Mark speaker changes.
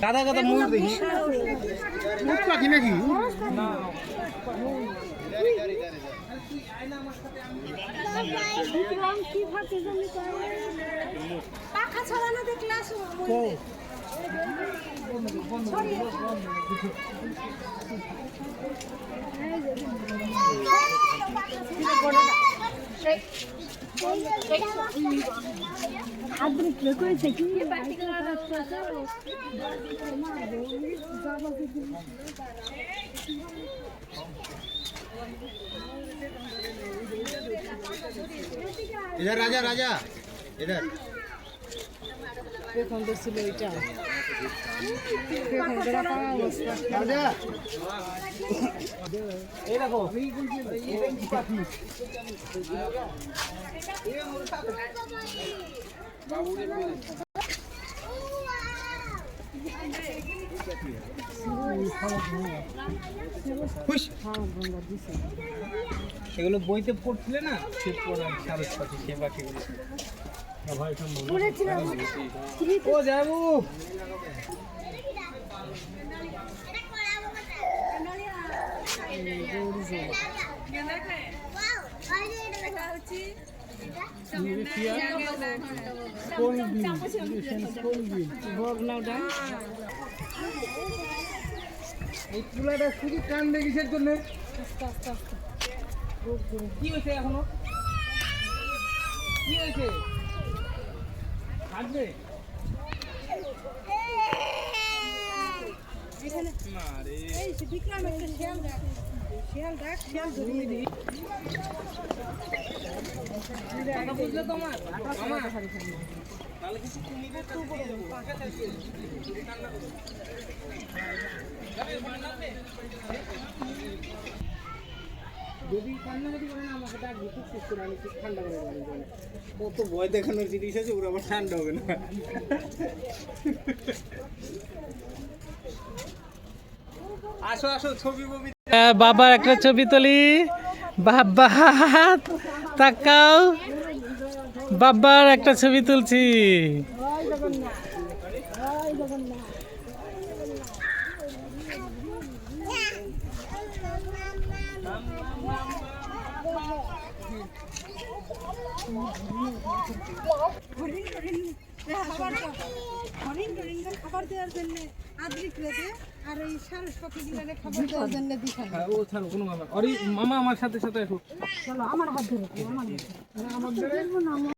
Speaker 1: কাদা কাদা মুখ দেখি মুখ পাখি নাকি না
Speaker 2: পাখা ছড়ানো দেখলা
Speaker 1: इधर राजा राजा इधर राजा ये देखो এগুলো বইতে পড়ছিলে না সে পড়া সারস পাখি সে পাখিগুলো ও যাবো এই চুলাটা শুধু কান দেখিসের জন্য কি হয়েছে এখনো কি হয়েছে হাঁটবে বুঝলো তোমার তাহলে কিছু যদি কান্নাকাটি করে না আমাকে ডাক দিতে শেষ করে আমি ঠান্ডা করে দেবো কত ভয় দেখানোর জিনিস আছে ওরা আবার ঠান্ডা হবে না আসো আসো ছবি ছবি
Speaker 3: বাবার একটা ছবি তুলি বাবা তাকাও বাবার একটা ছবি তুলছি
Speaker 2: খাবার দেওয়ার জন্য আদ্রিক রেখে আর এই সারস পাখিগুলো খাবার দেওয়ার জন্য দিশাই
Speaker 3: ও ছাড়ো কোনো মামা আমার সাথে সাথে
Speaker 2: চলো আমার হাত ধরে আমার